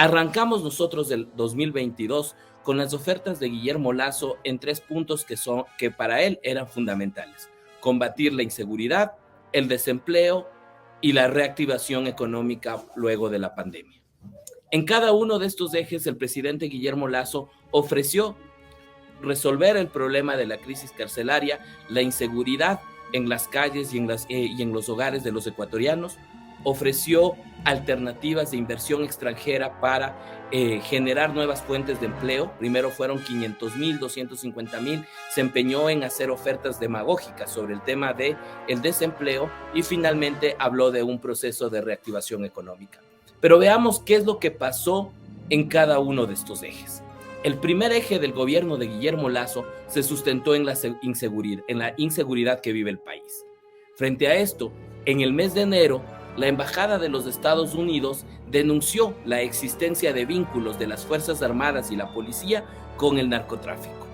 Arrancamos nosotros del 2022 con las ofertas de Guillermo Lasso en 3 puntos que para él eran fundamentales: combatir la inseguridad, el desempleo y la reactivación económica luego de la pandemia. En cada uno de estos ejes, el presidente Guillermo Lasso ofreció resolver el problema de la crisis carcelaria, la inseguridad en las calles y en los hogares de los ecuatorianos. Ofreció alternativas de inversión extranjera para generar nuevas fuentes de empleo. Primero fueron 500,000, 250,000. Se empeñó en hacer ofertas demagógicas sobre el tema del desempleo y finalmente habló de un proceso de reactivación económica. Pero veamos qué es lo que pasó en cada uno de estos ejes. El primer eje del gobierno de Guillermo Lasso se sustentó en la inseguridad que vive el país. Frente a esto, en el mes de enero, la Embajada de los Estados Unidos denunció la existencia de vínculos de las Fuerzas Armadas y la policía con el narcotráfico.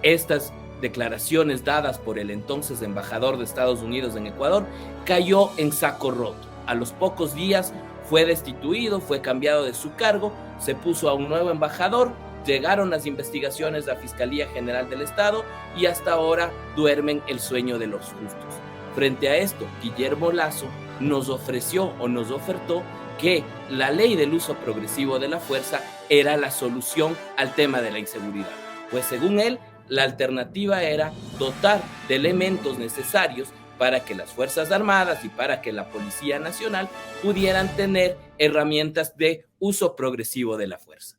Estas declaraciones dadas por el entonces embajador de Estados Unidos en Ecuador cayó en saco roto. A los pocos días fue destituido, fue cambiado de su cargo, se puso a un nuevo embajador. Llegaron las investigaciones de la Fiscalía General del Estado y hasta ahora duermen el sueño de los justos. Frente a esto, Guillermo Lasso nos ofreció o nos ofertó que la ley del uso progresivo de la fuerza era la solución al tema de la inseguridad. Pues según él, la alternativa era dotar de elementos necesarios para que las Fuerzas Armadas y para que la Policía Nacional pudieran tener herramientas de uso progresivo de la fuerza.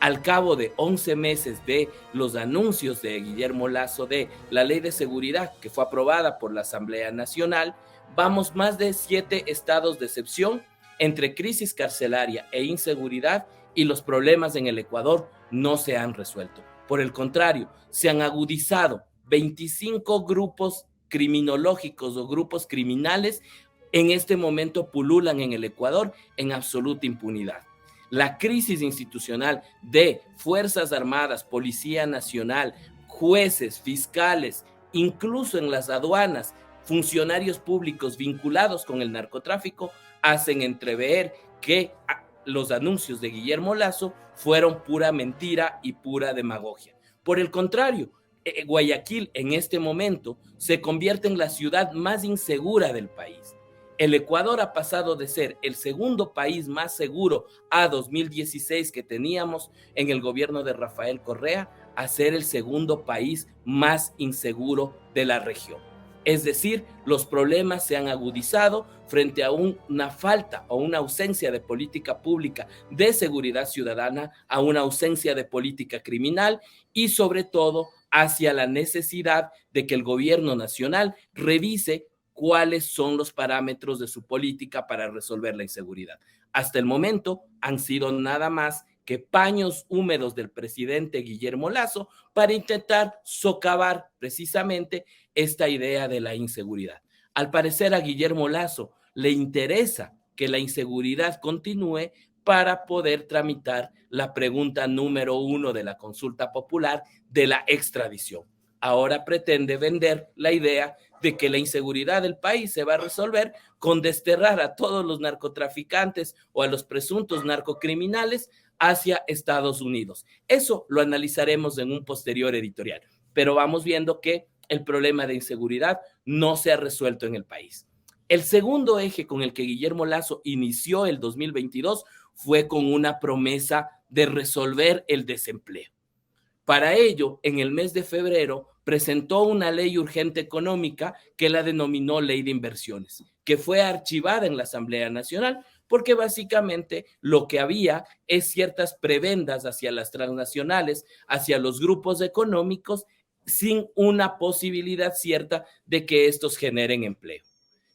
Al cabo de 11 meses de los anuncios de Guillermo Lasso de la ley de seguridad que fue aprobada por la Asamblea Nacional, vamos más de 7 estados de excepción entre crisis carcelaria e inseguridad, y los problemas en el Ecuador no se han resuelto. Por el contrario, se han agudizado 25 grupos criminológicos o grupos criminales. En este momento pululan en el Ecuador en absoluta impunidad. La crisis institucional de Fuerzas Armadas, Policía Nacional, jueces, fiscales, incluso en las aduanas, funcionarios públicos vinculados con el narcotráfico, hacen entrever que los anuncios de Guillermo Lasso fueron pura mentira y pura demagogia. Por el contrario, Guayaquil en este momento se convierte en la ciudad más insegura del país. El Ecuador ha pasado de ser el segundo país más seguro a 2016 que teníamos en el gobierno de Rafael Correa a ser el segundo país más inseguro de la región. Es decir, los problemas se han agudizado frente a una falta o una ausencia de política pública de seguridad ciudadana, a una ausencia de política criminal y sobre todo hacia la necesidad de que el gobierno nacional revise cuáles son los parámetros de su política para resolver la inseguridad. Hasta el momento han sido nada más que paños húmedos del presidente Guillermo Lasso para intentar socavar precisamente esta idea de la inseguridad. Al parecer a Guillermo Lasso le interesa que la inseguridad continúe para poder tramitar la pregunta número 1 de la consulta popular de la extradición. Ahora pretende vender la idea de que la inseguridad del país se va a resolver con desterrar a todos los narcotraficantes o a los presuntos narcocriminales hacia Estados Unidos. Eso lo analizaremos en un posterior editorial, pero vamos viendo que el problema de inseguridad no se ha resuelto en el país. El segundo eje con el que Guillermo Lasso inició el 2022 fue con una promesa de resolver el desempleo. Para ello, en el mes de febrero, presentó una ley urgente económica que la denominó Ley de Inversiones, que fue archivada en la Asamblea Nacional porque básicamente lo que había es ciertas prebendas hacia las transnacionales, hacia los grupos económicos, sin una posibilidad cierta de que estos generen empleo.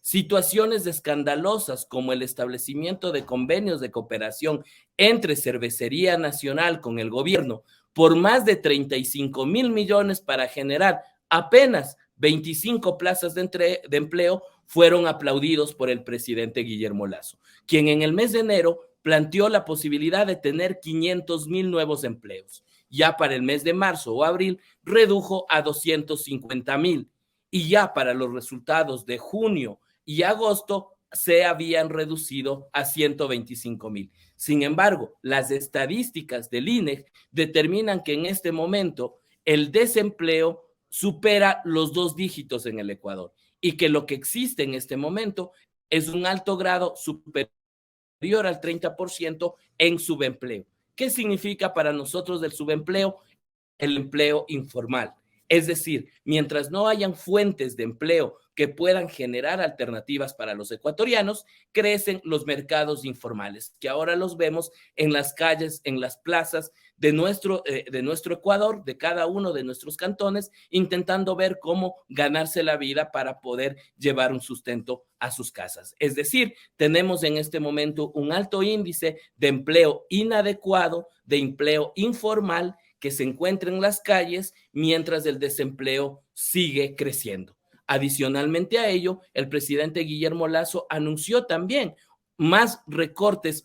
Situaciones escandalosas como el establecimiento de convenios de cooperación entre Cervecería Nacional con el gobierno por más de 35,000 millones para generar apenas 25 plazas de empleo fueron aplaudidos por el presidente Guillermo Lasso, quien en el mes de enero planteó la posibilidad de tener 500,000 nuevos empleos. Ya para el mes de marzo o abril redujo a 250,000 y ya para los resultados de junio y agosto se habían reducido a 125,000. Sin embargo, las estadísticas del INEC determinan que en este momento el desempleo supera los 2 dígitos en el Ecuador y que lo que existe en este momento es un alto grado superior al 30% en subempleo. ¿Qué significa para nosotros el subempleo? El empleo informal. Es decir, mientras no hayan fuentes de empleo que puedan generar alternativas para los ecuatorianos, crecen los mercados informales, que ahora los vemos en las calles, en las plazas de nuestro Ecuador, de cada uno de nuestros cantones, intentando ver cómo ganarse la vida para poder llevar un sustento a sus casas. Es decir, tenemos en este momento un alto índice de empleo inadecuado, de empleo informal, que se encuentra en las calles mientras el desempleo sigue creciendo. Adicionalmente a ello, el presidente Guillermo Lasso anunció también más recortes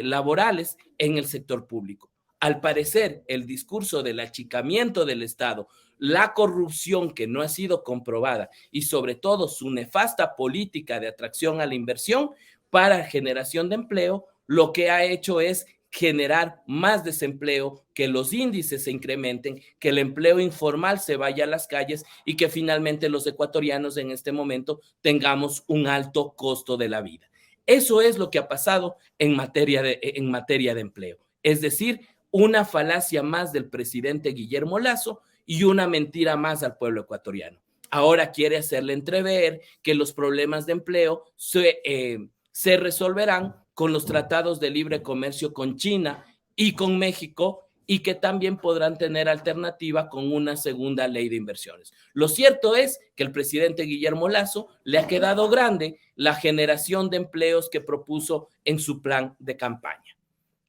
laborales en el sector público. Al parecer, el discurso del achicamiento del Estado, la corrupción que no ha sido comprobada y sobre todo su nefasta política de atracción a la inversión para generación de empleo, lo que ha hecho es generar más desempleo, que los índices se incrementen, que el empleo informal se vaya a las calles y que finalmente los ecuatorianos en este momento tengamos un alto costo de la vida. Eso es lo que ha pasado en materia de empleo. Es decir, una falacia más del presidente Guillermo Lasso y una mentira más al pueblo ecuatoriano. Ahora quiere hacerle entrever que los problemas de empleo se resolverán con los tratados de libre comercio con China y con México, y que también podrán tener alternativa con una segunda ley de inversiones. Lo cierto es que el presidente Guillermo Lasso le ha quedado grande la generación de empleos que propuso en su plan de campaña.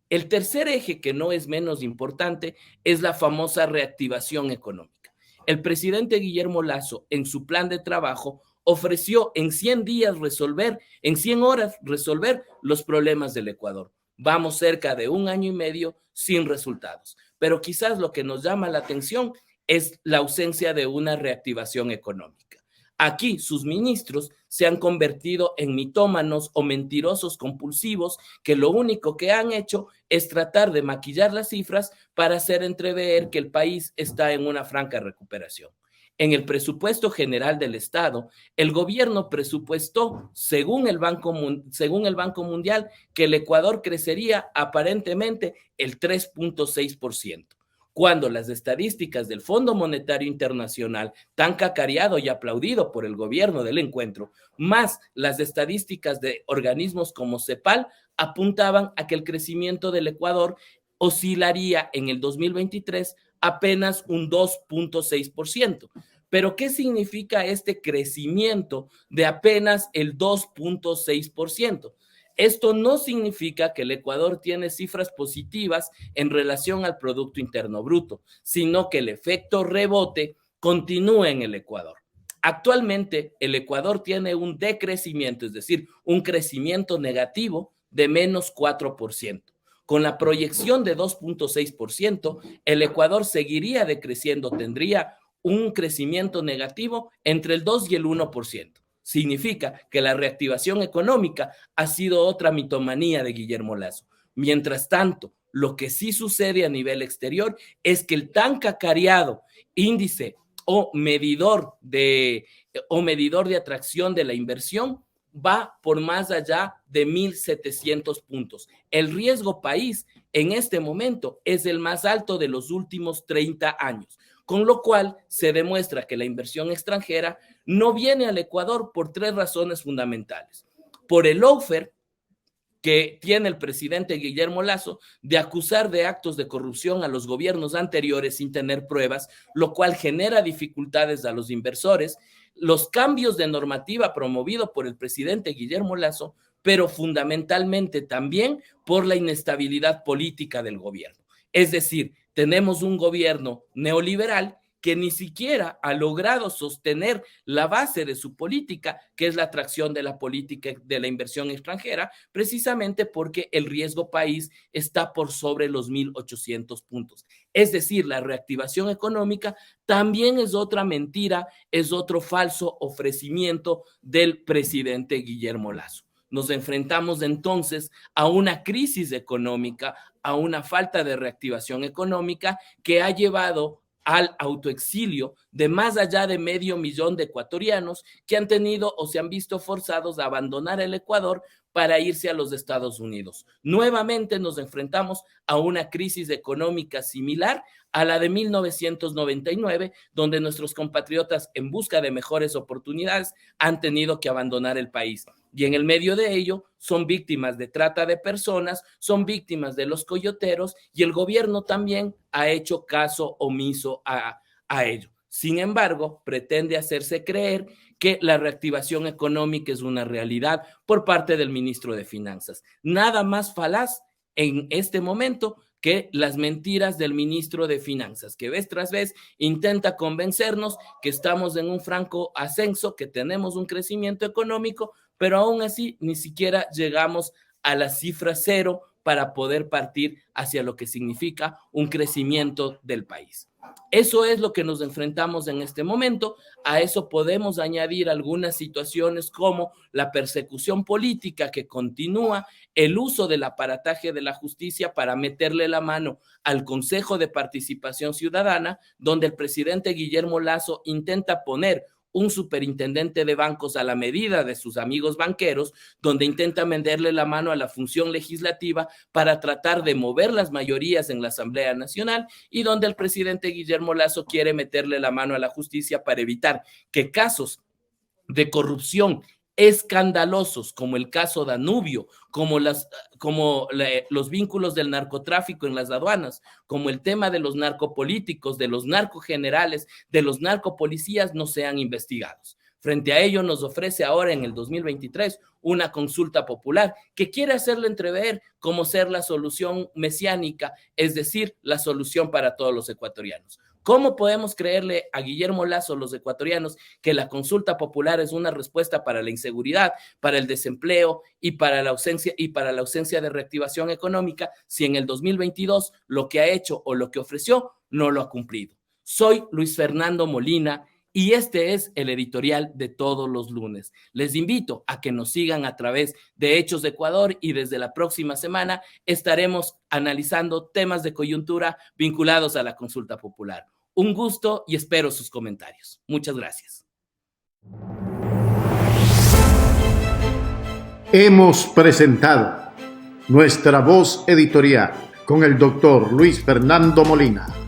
El tercer eje, que no es menos importante, es la famosa reactivación económica. El presidente Guillermo Lasso, en su plan de trabajo, ofreció en 100 días en 100 horas resolver los problemas del Ecuador. Vamos cerca de 1 año y medio sin resultados. Pero quizás lo que nos llama la atención es la ausencia de una reactivación económica. Aquí sus ministros se han convertido en mitómanos o mentirosos compulsivos que lo único que han hecho es tratar de maquillar las cifras para hacer entrever que el país está en una franca recuperación. En el presupuesto general del Estado, el gobierno presupuestó, según el Banco Mundial, que el Ecuador crecería aparentemente el 3,6%, cuando las estadísticas del Fondo Monetario Internacional, tan cacareado y aplaudido por el gobierno del encuentro, más las estadísticas de organismos como CEPAL, apuntaban a que el crecimiento del Ecuador oscilaría en el 2023 apenas un 2,6%. Pero ¿qué significa este crecimiento de apenas el 2,6%? Esto no significa que el Ecuador tiene cifras positivas en relación al Producto Interno Bruto, sino que el efecto rebote continúa en el Ecuador. Actualmente, el Ecuador tiene un decrecimiento, es decir, un crecimiento negativo de menos 4%. Con la proyección de 2,6%, el Ecuador seguiría decreciendo, tendría un crecimiento negativo entre el 2 y el 1%. Significa que la reactivación económica ha sido otra mitomanía de Guillermo Lasso. Mientras tanto, lo que sí sucede a nivel exterior es que el tan cacareado índice o medidor de atracción de la inversión va por más allá de 1,700 puntos. El riesgo país en este momento es el más alto de los últimos 30 años, con lo cual se demuestra que la inversión extranjera no viene al Ecuador por 3 razones fundamentales. Por el lawfare que tiene el presidente Guillermo Lasso de acusar de actos de corrupción a los gobiernos anteriores sin tener pruebas, lo cual genera dificultades a los inversores, los cambios de normativa promovido por el presidente Guillermo Lasso, pero fundamentalmente también por la inestabilidad política del gobierno. Es decir, tenemos un gobierno neoliberal que ni siquiera ha logrado sostener la base de su política, que es la atracción de la política de la inversión extranjera, precisamente porque el riesgo país está por sobre los 1.800 puntos. Es decir, la reactivación económica también es otra mentira, es otro falso ofrecimiento del presidente Guillermo Lasso. Nos enfrentamos entonces a una crisis económica, a una falta de reactivación económica que ha llevado al autoexilio de más allá de 500.000 de ecuatorianos que han tenido o se han visto forzados a abandonar el Ecuador para irse a los Estados Unidos. Nuevamente nos enfrentamos a una crisis económica similar a la de 1999, donde nuestros compatriotas en busca de mejores oportunidades han tenido que abandonar el país. Y en el medio de ello son víctimas de trata de personas, son víctimas de los coyoteros y el gobierno también ha hecho caso omiso a ello. Sin embargo, pretende hacerse creer que la reactivación económica es una realidad por parte del ministro de Finanzas. Nada más falaz en este momento que las mentiras del ministro de Finanzas, que vez tras vez intenta convencernos que estamos en un franco ascenso, que tenemos un crecimiento económico, pero aún así ni siquiera llegamos a la cifra cero para poder partir hacia lo que significa un crecimiento del país. Eso es lo que nos enfrentamos en este momento. A eso podemos añadir algunas situaciones como la persecución política que continúa, el uso del aparataje de la justicia para meterle la mano al Consejo de Participación Ciudadana, donde el presidente Guillermo Lasso intenta poner un superintendente de bancos a la medida de sus amigos banqueros, donde intenta venderle la mano a la función legislativa para tratar de mover las mayorías en la Asamblea Nacional y donde el presidente Guillermo Lasso quiere meterle la mano a la justicia para evitar que casos de corrupción escandalosos como el caso Danubio, como los vínculos del narcotráfico en las aduanas, como el tema de los narcopolíticos, de los narcogenerales, de los narcopolicías no sean investigados. Frente a ello nos ofrece ahora en el 2023 una consulta popular que quiere hacerle entrever como ser la solución mesiánica, es decir, la solución para todos los ecuatorianos. ¿Cómo podemos creerle a Guillermo Lasso, los ecuatorianos, que la consulta popular es una respuesta para la inseguridad, para el desempleo y para la ausencia de reactivación económica, si en el 2022 lo que ha hecho o lo que ofreció no lo ha cumplido? Soy Luis Fernando Molina y este es el editorial de todos los lunes. Les invito a que nos sigan a través de Hechos de Ecuador y desde la próxima semana estaremos analizando temas de coyuntura vinculados a la consulta popular. Un gusto y espero sus comentarios. Muchas gracias. Hemos presentado Nuestra Voz Editorial con el doctor Luis Fernando Molina.